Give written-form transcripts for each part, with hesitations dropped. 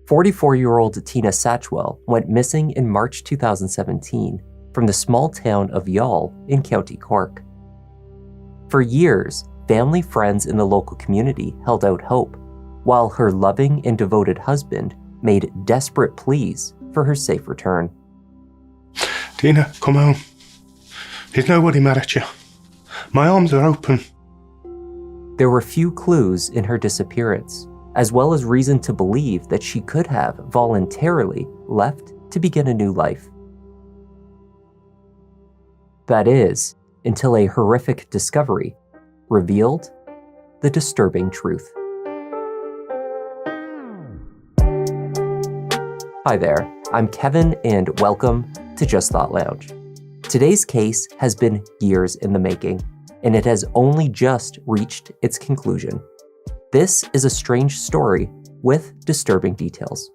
44-year-old Tina Satchwell went missing in March 2017 from the small town of Youghal in County Cork. For years, family friends in the local community held out hope, while her loving and devoted husband made desperate pleas for her safe return. Tina, come home. There's nobody mad at you. My arms are open. There were few clues in her disappearance, as well as reason to believe that she could have voluntarily left to begin a new life. That is, until a horrific discovery revealed the disturbing truth. Hi there, I'm Kevin and welcome to Just Thought Lounge. Today's case has been years in the making, and it has only just reached its conclusion. This is a strange story with disturbing details.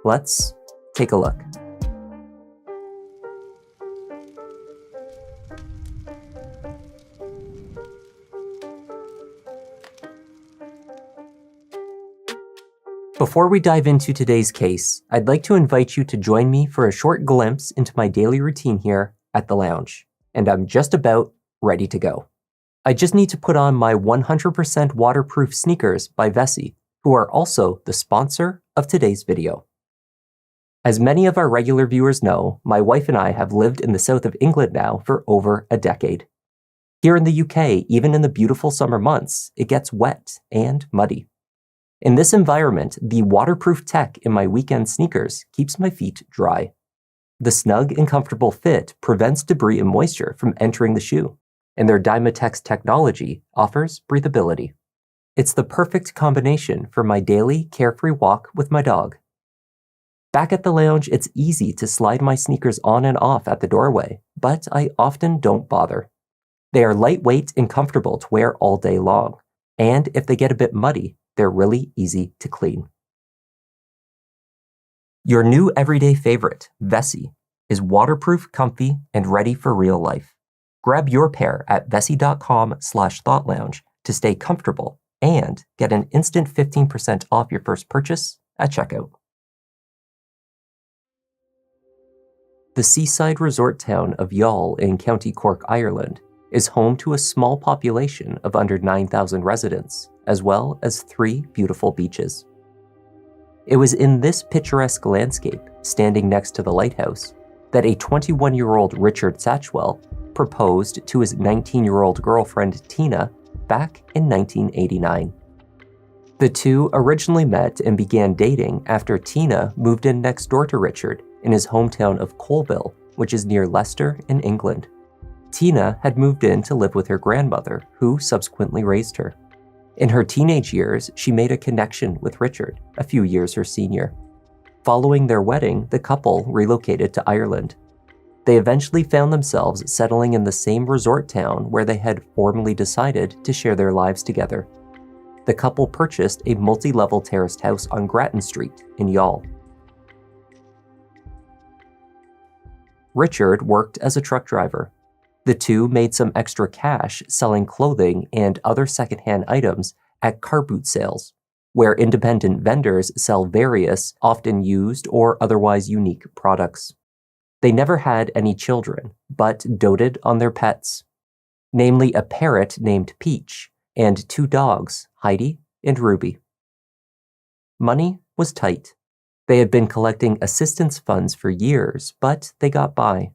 Let's take a look. Before we dive into today's case, I'd like to invite you to join me for a short glimpse into my daily routine here at the lounge, and I'm just about ready to go. I just need to put on my 100% waterproof sneakers by Vessi, who are also the sponsor of today's video. As many of our regular viewers know, my wife and I have lived in the south of England now for over a decade. Here in the UK, even in the beautiful summer months, it gets wet and muddy. In this environment, the waterproof tech in my weekend sneakers keeps my feet dry. The snug and comfortable fit prevents debris and moisture from entering the shoe, and their Dymatex technology offers breathability. It's the perfect combination for my daily carefree walk with my dog. Back at the lounge, it's easy to slide my sneakers on and off at the doorway, but I often don't bother. They are lightweight and comfortable to wear all day long, and if they get a bit muddy, they're really easy to clean. Your new everyday favorite, Vessi, is waterproof, comfy, and ready for real life. Grab your pair at vessi.com/thoughtlounge to stay comfortable and get an instant 15% off your first purchase at checkout. The seaside resort town of Youghal in County Cork, Ireland, is home to a small population of under 9,000 residents, as well as 3 beautiful beaches. It was in this picturesque landscape, standing next to the lighthouse, that a 21-year-old Richard Satchwell proposed to his 19-year-old girlfriend Tina back in 1989. The two originally met and began dating after Tina moved in next door to Richard in his hometown of Colville, which is near Leicester in England. Tina had moved in to live with her grandmother, who subsequently raised her. In her teenage years, she made a connection with Richard, a few years her senior. Following their wedding, the couple relocated to Ireland. They eventually found themselves settling in the same resort town where they had formally decided to share their lives together. The couple purchased a multi-level terraced house on Grattan Street in Youghal. Richard worked as a truck driver. The two made some extra cash selling clothing and other secondhand items at car boot sales, where independent vendors sell various, often used or otherwise unique products. They never had any children, but doted on their pets, namely a parrot named Peach and 2 dogs, Heidi and Ruby. Money was tight. They had been collecting assistance funds for years, but they got by.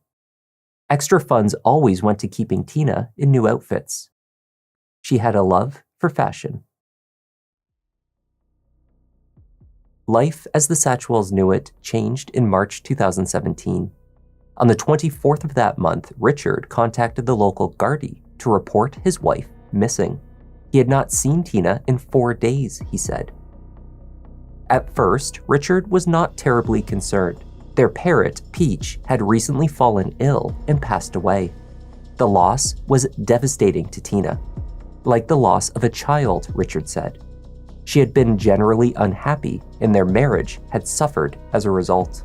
Extra funds always went to keeping Tina in new outfits. She had a love for fashion. Life as the Satchwells knew it changed in March 2017. On the 24th of that month, Richard contacted the local Gardaí to report his wife missing. He had not seen Tina in 4 days, he said. At first, Richard was not terribly concerned. Their parrot, Peach, had recently fallen ill and passed away. The loss was devastating to Tina. Like the loss of a child, Richard said. She had been generally unhappy, and their marriage had suffered as a result.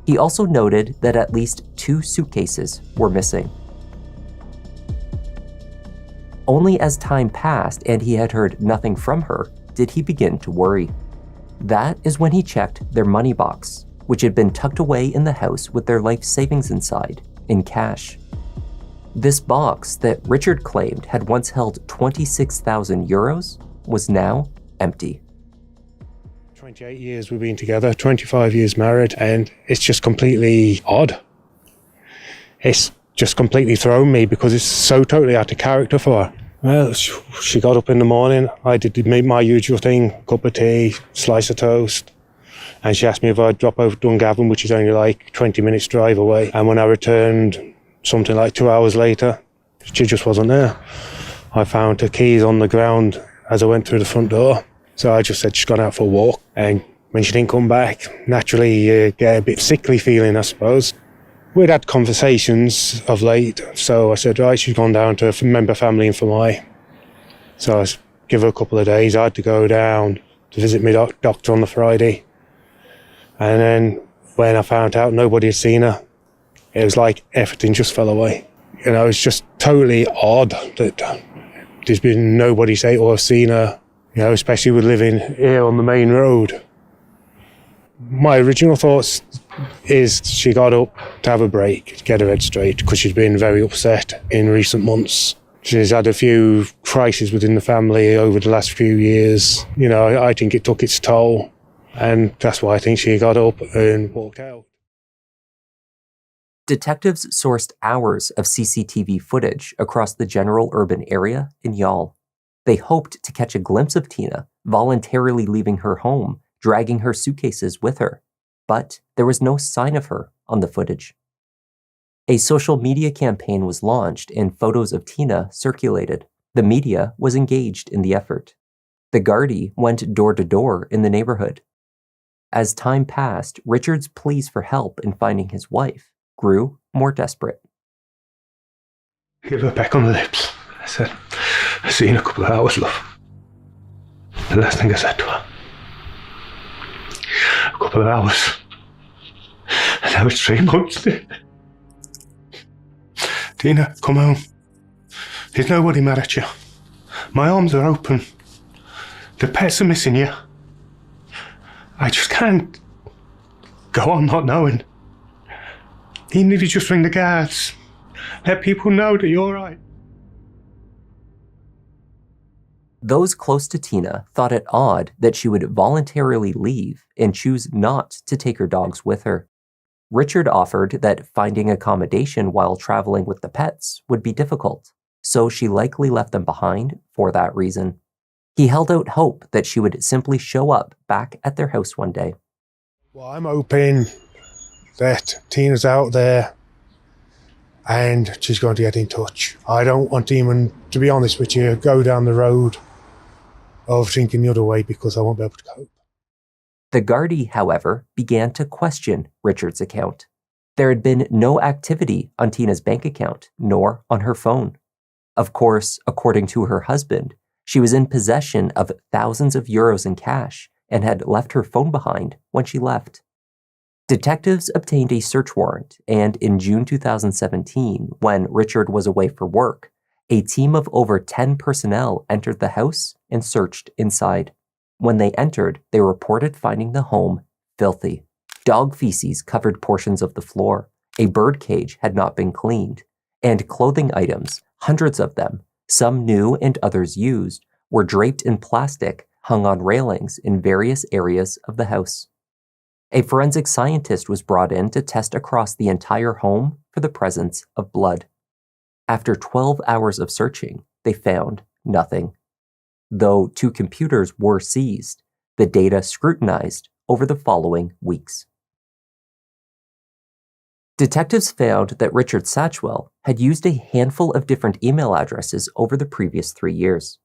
He also noted that at least 2 suitcases were missing. Only as time passed and he had heard nothing from her did he begin to worry. That is when he checked their money box, which had been tucked away in the house with their life savings inside, in cash. This box that Richard claimed had once held 26,000 euros was now empty. 28 years we've been together, 25 years married, and it's just completely odd. It's just completely thrown me because it's so totally out of character for her. Well, she got up in the morning, I did my usual thing, cup of tea, slice of toast, and she asked me if I'd drop over to Dungarvan, which is only like 20 minutes drive away. And when I returned, something like 2 hours later, she just wasn't there. I found her keys on the ground as I went through the front door. So I just said she's gone out for a walk. And when she didn't come back, naturally you get a bit sickly feeling, I suppose. We'd had conversations of late, so I said, right, she's gone down to a member family in Fermoy. So I give her a couple of days. I had to go down to visit my doctor on the Friday. And then when I found out nobody had seen her, it was like everything just fell away. You know, it's just totally odd that there's been nobody say or seen her, you know, especially with living here on the main road. My original thoughts is she got up to have a break, get her head straight, because she's been very upset in recent months. She's had a few crises within the family over the last few years. You know, I think it took its toll, and that's why I think she got up and walked out. Detectives sourced hours of CCTV footage across the general urban area in Youghal. They hoped to catch a glimpse of Tina voluntarily leaving her home, dragging her suitcases with her, but there was no sign of her on the footage. A social media campaign was launched and photos of Tina circulated. The media was engaged in the effort. The Gardaí went door to door in the neighborhood. As time passed, Richard's pleas for help in finding his wife grew more desperate. Give her a peck on the lips. I said, I'll see you in a couple of hours, love. The last thing I said to her. A couple of hours. And that was 3 months. Tina, come home. There's nobody mad at you. My arms are open. The pets are missing you. I just can't go on not knowing. Even if you just ring the guards, let people know that you're all right. Those close to Tina thought it odd that she would voluntarily leave and choose not to take her dogs with her. Richard offered that finding accommodation while traveling with the pets would be difficult, so she likely left them behind for that reason. He held out hope that she would simply show up back at their house one day. Well, I'm hoping that Tina's out there and she's going to get in touch. I don't want to even, to be honest with you, go down the road of thinking the other way because I won't be able to cope. The Gardaí, however, began to question Richard's account. There had been no activity on Tina's bank account, nor on her phone. Of course, according to her husband, she was in possession of thousands of euros in cash and had left her phone behind when she left. Detectives obtained a search warrant, and in June 2017, when Richard was away for work, a team of over 10 personnel entered the house and searched inside. When they entered, they reported finding the home filthy. Dog feces covered portions of the floor, a bird cage had not been cleaned, and clothing items, hundreds of them, some new and others used, were draped in plastic, hung on railings in various areas of the house. A forensic scientist was brought in to test across the entire home for the presence of blood. After 12 hours of searching, they found nothing. Though 2 computers were seized, the data scrutinized over the following weeks. Detectives found that Richard Satchwell had used a handful of different email addresses over the previous 3 years.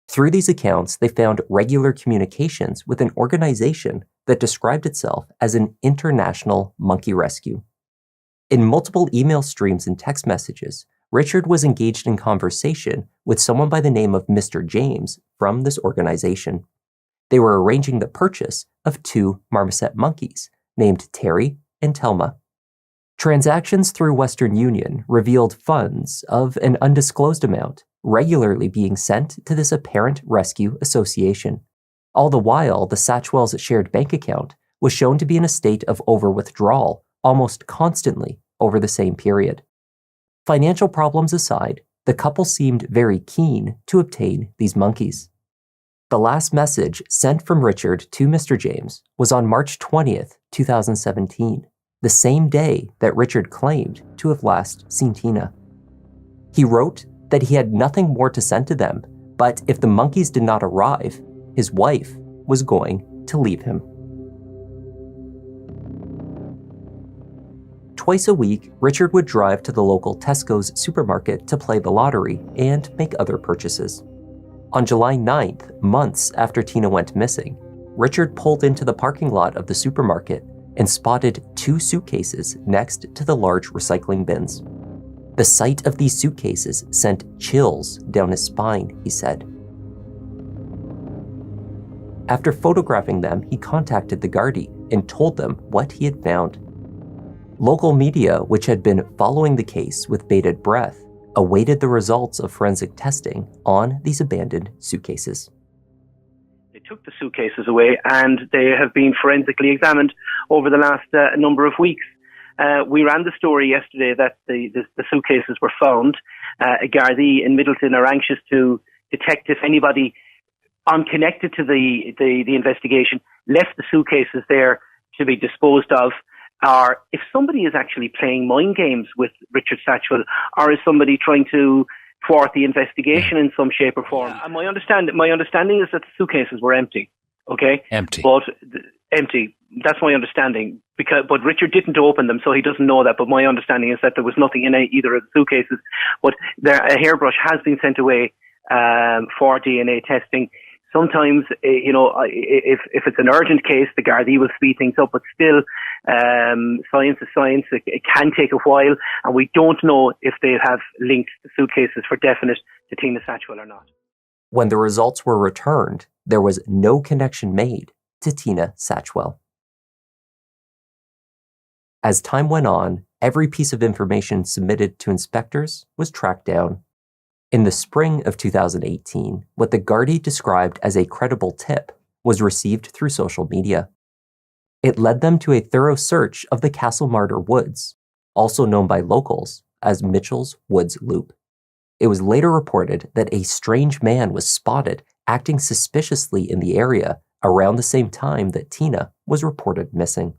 Through these accounts, they found regular communications with an organization that described itself as an international monkey rescue. In multiple email streams and text messages, Richard was engaged in conversation with someone by the name of Mr. James from this organization. They were arranging the purchase of 2 marmoset monkeys named Terry and Telma. Transactions through Western Union revealed funds of an undisclosed amount regularly being sent to this apparent rescue association. All the while, the Satchwells' shared bank account was shown to be in a state of over-withdrawal almost constantly over the same period. Financial problems aside, the couple seemed very keen to obtain these monkeys. The last message sent from Richard to Mr. James was on March 20th, 2017, the same day that Richard claimed to have last seen Tina. He wrote that he had nothing more to send to them, but if the monkeys did not arrive, his wife was going to leave him. Twice a week, Richard would drive to the local Tesco's supermarket to play the lottery and make other purchases. On July 9th, months after Tina went missing, Richard pulled into the parking lot of the supermarket and spotted 2 suitcases next to the large recycling bins. The sight of these suitcases sent chills down his spine, he said. After photographing them, he contacted the Gardaí and told them what he had found. Local media, which had been following the case with bated breath, awaited the results of forensic testing on these abandoned suitcases. They took the suitcases away and they have been forensically examined over the last number of weeks. We ran the story yesterday that the suitcases were found. A Gardaí in Middleton are anxious to detect if anybody unconnected to the investigation left the suitcases there to be disposed of, or if somebody is actually playing mind games with Richard Satchwell, or is somebody trying to thwart the investigation in some shape or form. And my understanding is that the suitcases were empty. Okay? Empty. Empty. That's my understanding. But Richard didn't open them, so he doesn't know that. But my understanding is that there was nothing in either of the suitcases. But a hairbrush has been sent away for DNA testing. Sometimes, if it's an urgent case, the Gardaí will speed things up, but still, science is science. It can take a while, and we don't know if they have linked the suitcases for definite to Tina Satchwell or not. When the results were returned, there was no connection made to Tina Satchwell. As time went on, every piece of information submitted to inspectors was tracked down. In the spring of 2018, what the Gardaí described as a credible tip was received through social media. It led them to a thorough search of the Castlemartyr Woods, also known by locals as Mitchell's Woods Loop. It was later reported that a strange man was spotted acting suspiciously in the area around the same time that Tina was reported missing.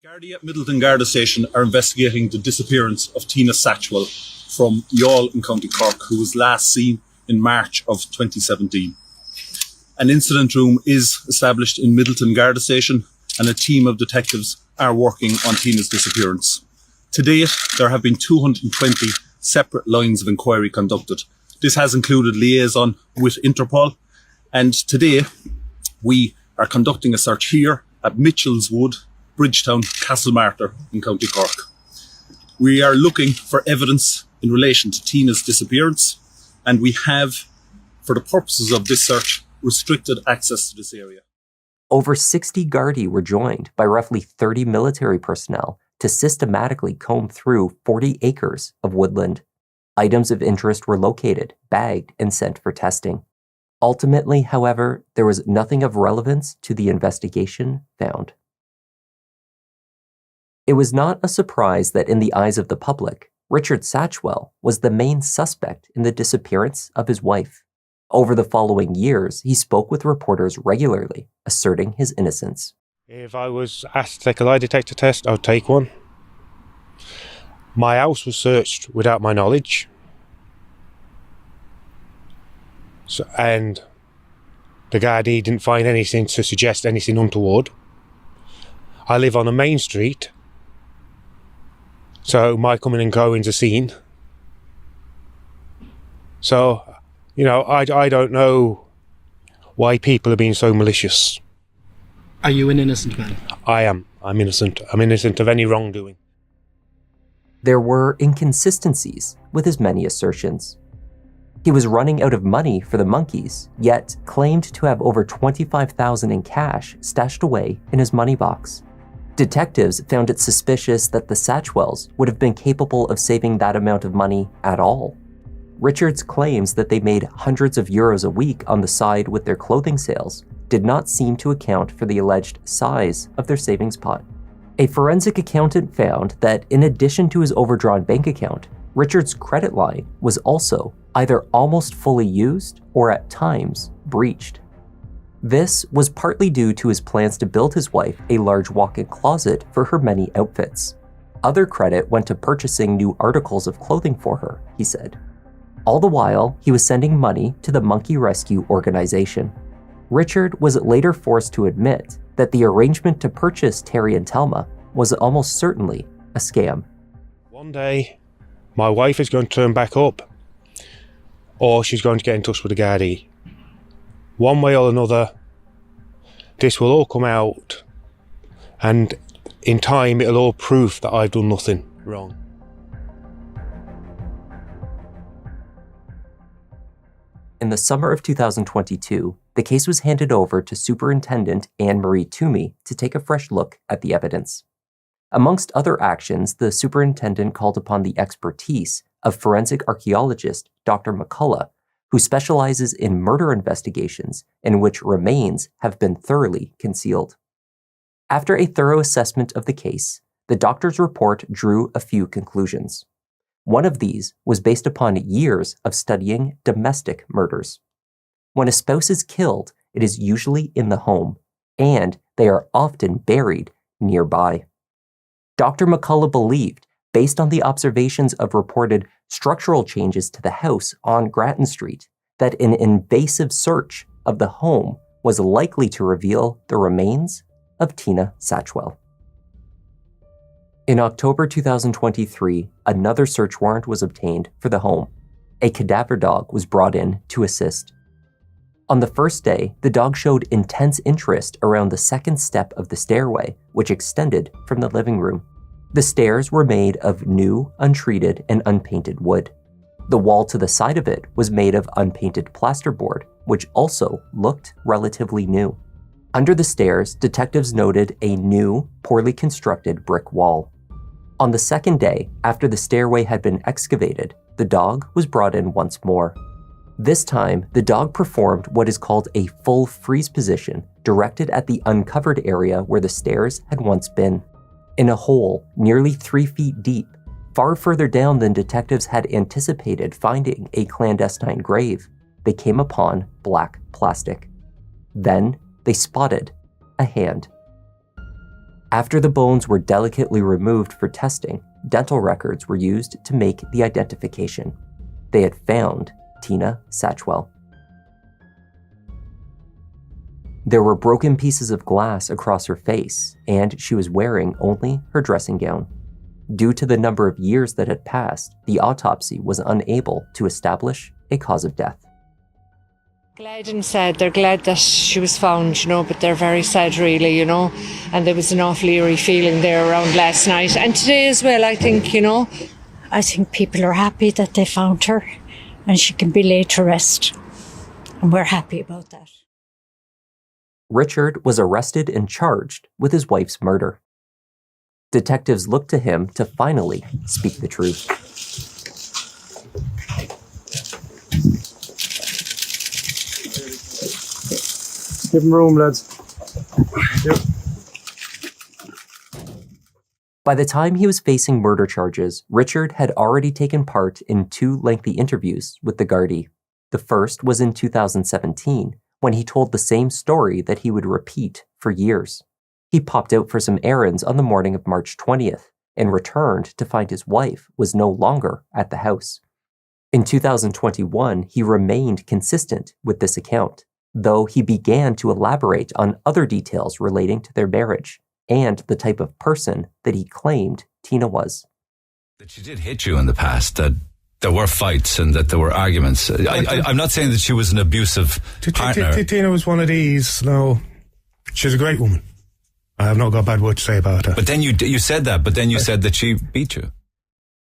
Gardaí at Middleton Garda Station are investigating the disappearance of Tina Satchwell from Youghal in County Cork, who was last seen in March of 2017. An incident room is established in Middleton Garda Station and a team of detectives are working on Tina's disappearance. To date, there have been 220 separate lines of inquiry conducted. This has included liaison with Interpol, and today we are conducting a search here at Mitchell's Wood, Bridgetown, Castlemartyr in County Cork. We are looking for evidence in relation to Tina's disappearance, and we have, for the purposes of this search, restricted access to this area. Over 60 Gardaí were joined by roughly 30 military personnel to systematically comb through 40 acres of woodland. Items of interest were located, bagged, and sent for testing. Ultimately, however, there was nothing of relevance to the investigation found. It was not a surprise that in the eyes of the public, Richard Satchwell was the main suspect in the disappearance of his wife. Over the following years, he spoke with reporters regularly, asserting his innocence. If I was asked to take a lie detector test, I would take one. My house was searched without my knowledge. And the Gardaí didn't find anything to suggest anything untoward. I live on a main street, so my coming and going's a scene. So, I don't know why people are being so malicious. Are you an innocent man? I am. I'm innocent. I'm innocent of any wrongdoing. There were inconsistencies with his many assertions. He was running out of money for the monkeys, yet claimed to have over $25,000 in cash stashed away in his money box. Detectives found it suspicious that the Satchwells would have been capable of saving that amount of money at all. Richard's claims that they made hundreds of euros a week on the side with their clothing sales did not seem to account for the alleged size of their savings pot. A forensic accountant found that in addition to his overdrawn bank account, Richard's credit line was also either almost fully used or at times breached. This was partly due to his plans to build his wife a large walk-in closet for her many outfits. Other credit went to purchasing new articles of clothing for her, he said. All the while, he was sending money to the monkey rescue organization. Richard was later forced to admit that the arrangement to purchase Terry and Thelma was almost certainly a scam. One day, my wife is going to turn back up, or she's going to get in touch with the Gardaí. One way or another, this will all come out, and in time it'll all prove that I've done nothing wrong. In the summer of 2022, the case was handed over to Superintendent Anne-Marie Toomey to take a fresh look at the evidence. Amongst other actions, the superintendent called upon the expertise of forensic archaeologist Dr. McCullough, who specializes in murder investigations in which remains have been thoroughly concealed. After a thorough assessment of the case, the doctor's report drew a few conclusions. One of these was based upon years of studying domestic murders. When a spouse is killed, it is usually in the home, and they are often buried nearby. Dr. McCullough believed, based on the observations of reported structural changes to the house on Grattan Street, that an invasive search of the home was likely to reveal the remains of Tina Satchwell. In October 2023, another search warrant was obtained for the home. A cadaver dog was brought in to assist. On the first day, the dog showed intense interest around the second step of the stairway, which extended from the living room. The stairs were made of new, untreated, and unpainted wood. The wall to the side of it was made of unpainted plasterboard, which also looked relatively new. Under the stairs, detectives noted a new, poorly constructed brick wall. On the second day, after the stairway had been excavated, the dog was brought in once more. This time, the dog performed what is called a full freeze position, directed at the uncovered area where the stairs had once been. In a hole nearly 3 feet deep, far further down than detectives had anticipated finding a clandestine grave, they came upon black plastic. Then, they spotted a hand. After the bones were delicately removed for testing, dental records were used to make the identification. They had found Tina Satchwell. There were broken pieces of glass across her face, and she was wearing only her dressing gown. Due to the number of years that had passed, the autopsy was unable to establish a cause of death. Glad and sad. They're glad that she was found, but they're very sad really, and there was an awful eerie feeling there around last night and today as well, I think, I think people are happy that they found her and she can be laid to rest, and we're happy about that. Richard was arrested and charged with his wife's murder. Detectives looked to him to finally speak the truth. Give him room, lads. Yep. By the time he was facing murder charges, Richard had already taken part in 2 lengthy interviews with the Gardaí. The first was in 2017, when he told the same story that he would repeat for years. He popped out for some errands on the morning of March 20th and returned to find his wife was no longer at the house. In 2021, he remained consistent with this account, though he began to elaborate on other details relating to their marriage and the type of person that he claimed Tina was. That she did hit you in the past, that there were fights and that there were arguments. I'm not saying that she was an abusive partner. Tina was one of these. No, she's a great woman. I have not got a bad word to say about her. But then you said that, but then you said that she beat you.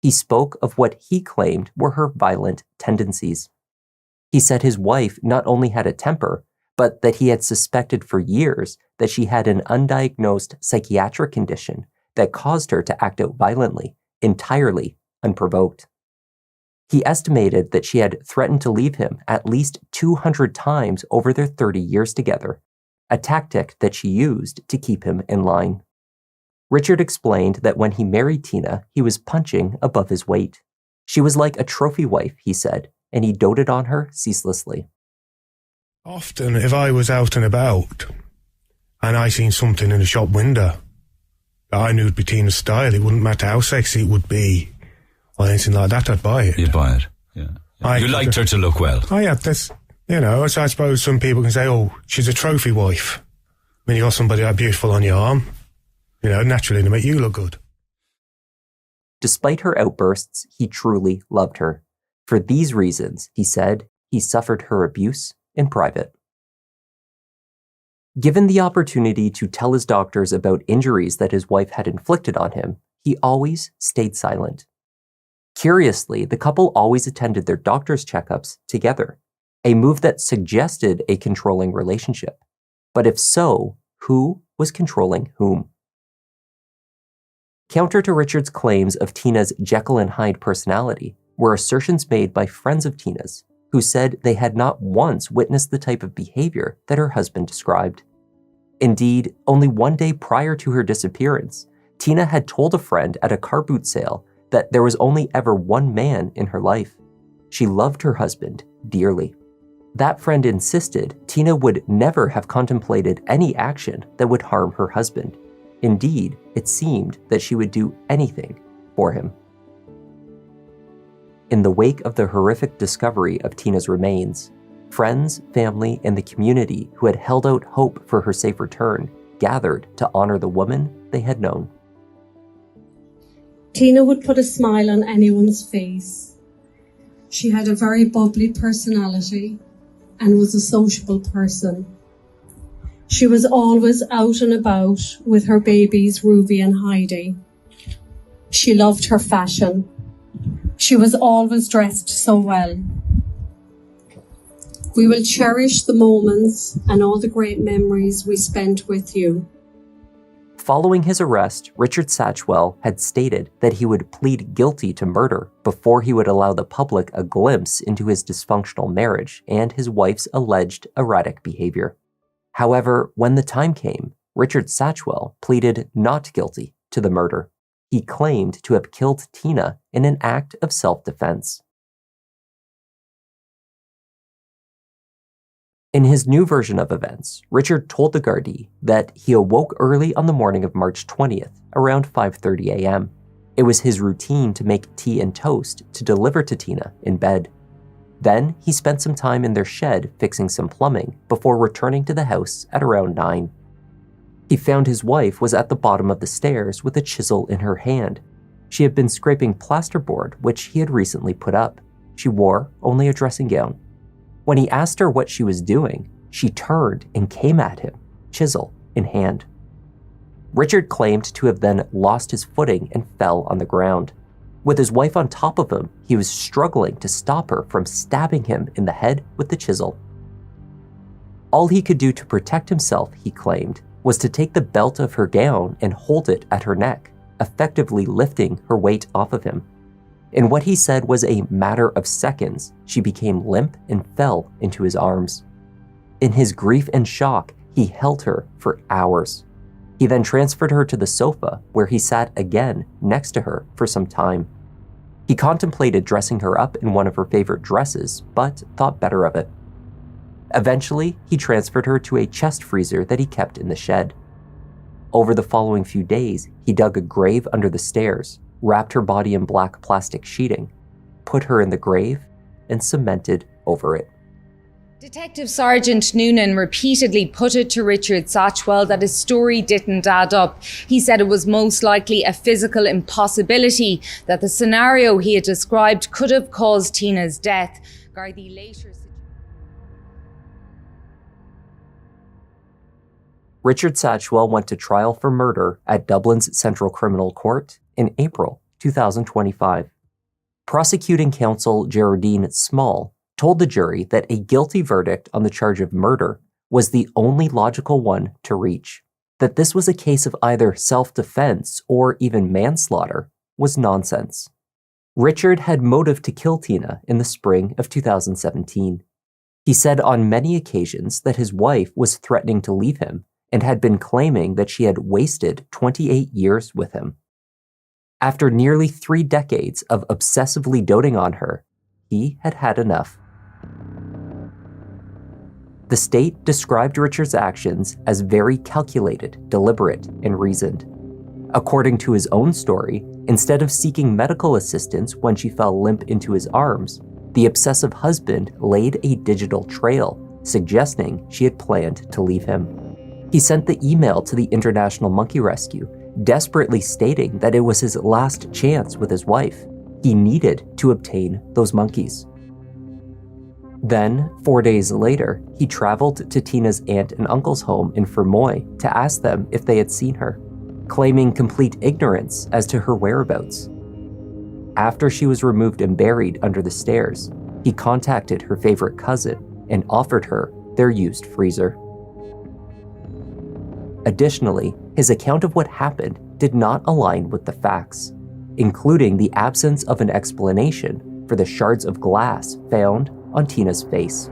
He spoke of what he claimed were her violent tendencies. He said his wife not only had a temper, but that he had suspected for years that she had an undiagnosed psychiatric condition that caused her to act out violently, entirely unprovoked. He estimated that she had threatened to leave him at least 200 times over their 30 years together, a tactic that she used to keep him in line. Richard explained that when he married Tina, he was punching above his weight. She was like a trophy wife, he said, and he doted on her ceaselessly. Often, if I was out and about and I seen something in a shop window that I knew would be Tina's style, it wouldn't matter how sexy it would be or anything like that, I'd buy it. You'd buy it, yeah. You liked her to look well. Oh, yeah, that's, so I suppose some people can say, oh, she's a trophy wife. When you got somebody that beautiful on your arm, naturally to make you look good. Despite her outbursts, he truly loved her. For these reasons, he said, he suffered her abuse in private. Given the opportunity to tell his doctors about injuries that his wife had inflicted on him, he always stayed silent. Curiously, the couple always attended their doctor's checkups together, a move that suggested a controlling relationship. But if so, who was controlling whom? Counter to Richard's claims of Tina's Jekyll and Hyde personality were assertions made by friends of Tina's, who said they had not once witnessed the type of behavior that her husband described. Indeed, only one day prior to her disappearance, Tina had told a friend at a car boot sale that there was only ever one man in her life. She loved her husband dearly. That friend insisted Tina would never have contemplated any action that would harm her husband. Indeed, it seemed that she would do anything for him. In the wake of the horrific discovery of Tina's remains, friends, family, and the community who had held out hope for her safe return gathered to honor the woman they had known. Tina would put a smile on anyone's face. She had a very bubbly personality and was a sociable person. She was always out and about with her babies, Ruby and Heidi. She loved her fashion. She was always dressed so well. We will cherish the moments and all the great memories we spent with you. Following his arrest, Richard Satchwell had stated that he would plead guilty to murder before he would allow the public a glimpse into his dysfunctional marriage and his wife's alleged erratic behavior. However, when the time came, Richard Satchwell pleaded not guilty to the murder. He claimed to have killed Tina in an act of self-defense. In his new version of events, Richard told the Gardaí that he awoke early on the morning of March 20th, around 5:30 a.m. It was his routine to make tea and toast to deliver to Tina in bed. Then he spent some time in their shed fixing some plumbing before returning to the house at around 9. He found his wife was at the bottom of the stairs with a chisel in her hand. She had been scraping plasterboard, which he had recently put up. She wore only a dressing gown. When he asked her what she was doing, she turned and came at him, chisel in hand. Richard claimed to have then lost his footing and fell on the ground. With his wife on top of him, he was struggling to stop her from stabbing him in the head with the chisel. All he could do to protect himself, he claimed, was to take the belt of her gown and hold it at her neck, effectively lifting her weight off of him. In what he said was a matter of seconds, she became limp and fell into his arms. In his grief and shock, he held her for hours. He then transferred her to the sofa, where he sat again next to her for some time. He contemplated dressing her up in one of her favorite dresses, but thought better of it. Eventually, he transferred her to a chest freezer that he kept in the shed. Over the following few days, he dug a grave under the stairs, wrapped her body in black plastic sheeting, put her in the grave, and cemented over it. Detective Sergeant Noonan repeatedly put it to Richard Satchwell that his story didn't add up. He said it was most likely a physical impossibility, that the scenario he had described could have caused Tina's death. Gardaí later... Richard Satchwell went to trial for murder at Dublin's Central Criminal Court in April 2025. Prosecuting counsel Geraldine Small told the jury that a guilty verdict on the charge of murder was the only logical one to reach. That this was a case of either self-defense or even manslaughter was nonsense. Richard had motive to kill Tina in the spring of 2017. He said on many occasions that his wife was threatening to leave him and had been claiming that she had wasted 28 years with him. After nearly 3 decades of obsessively doting on her, he had had enough. The state described Richard's actions as very calculated, deliberate, and reasoned. According to his own story, instead of seeking medical assistance when she fell limp into his arms, the obsessive husband laid a digital trail, suggesting she had planned to leave him. He sent the email to the International Monkey Rescue, desperately stating that it was his last chance with his wife. He needed to obtain those monkeys. Then, 4 days later, he traveled to Tina's aunt and uncle's home in Fermoy to ask them if they had seen her, claiming complete ignorance as to her whereabouts. After she was removed and buried under the stairs, he contacted her favorite cousin and offered her their used freezer. Additionally, his account of what happened did not align with the facts, including the absence of an explanation for the shards of glass found on Tina's face.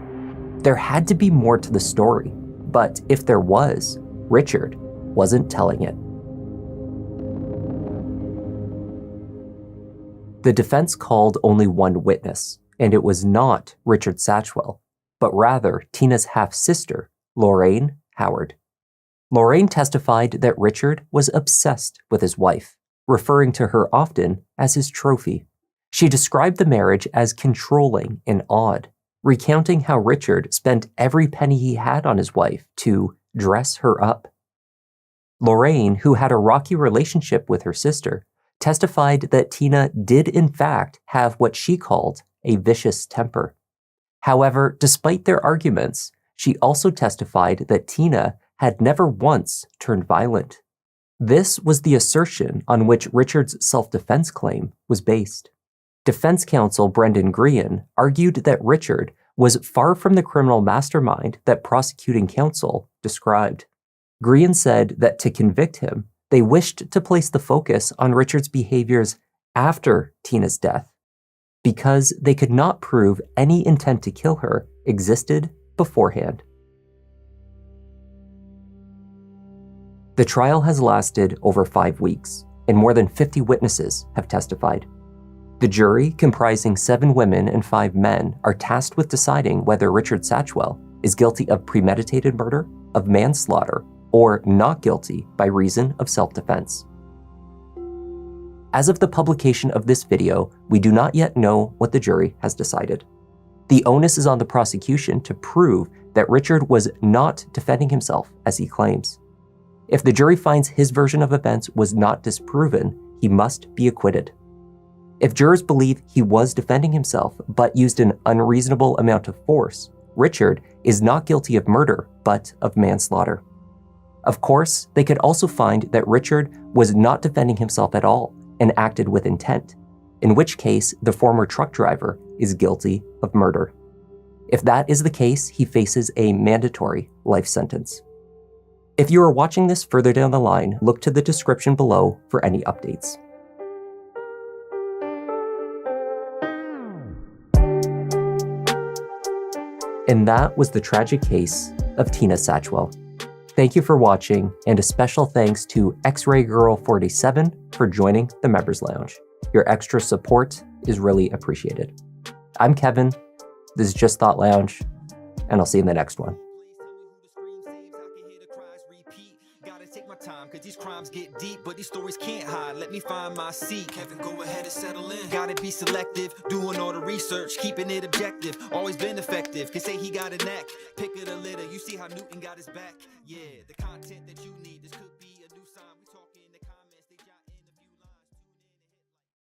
There had to be more to the story, but if there was, Richard wasn't telling it. The defense called only one witness, and it was not Richard Satchwell, but rather Tina's half-sister, Lorraine Howard. Lorraine testified that Richard was obsessed with his wife, referring to her often as his trophy. She described the marriage as controlling and odd, recounting how Richard spent every penny he had on his wife to dress her up. Lorraine, who had a rocky relationship with her sister, testified that Tina did in fact have what she called a vicious temper. However, despite their arguments, she also testified that Tina had never once turned violent. This was the assertion on which Richard's self-defense claim was based. Defense counsel Brendan Grehan argued that Richard was far from the criminal mastermind that prosecuting counsel described. Grehan said that to convict him, they wished to place the focus on Richard's behaviors after Tina's death, because they could not prove any intent to kill her existed beforehand. The trial has lasted over 5 weeks, and more than 50 witnesses have testified. The jury, comprising 7 women and 5 men, are tasked with deciding whether Richard Satchwell is guilty of premeditated murder, of manslaughter, or not guilty by reason of self-defense. As of the publication of this video, we do not yet know what the jury has decided. The onus is on the prosecution to prove that Richard was not defending himself as he claims. If the jury finds his version of events was not disproven, he must be acquitted. If jurors believe he was defending himself but used an unreasonable amount of force, Richard is not guilty of murder but of manslaughter. Of course, they could also find that Richard was not defending himself at all and acted with intent, in which case the former truck driver is guilty of murder. If that is the case, he faces a mandatory life sentence. If you are watching this further down the line, look to the description below for any updates. And that was the tragic case of Tina Satchwell. Thank you for watching, and a special thanks to X-Ray Girl 47 for joining the Members Lounge. Your extra support is really appreciated. I'm Kevin, this is Just Thought Lounge, and I'll see you in the next one. Cause these crimes get deep, but these stories can't hide. Let me find my seat. Kevin, go ahead and settle in. Gotta be selective, doing all the research, keeping it objective. Always been effective. Can say he got a knack. Pick of the litter, you see how Newton got his back. Yeah, the content that you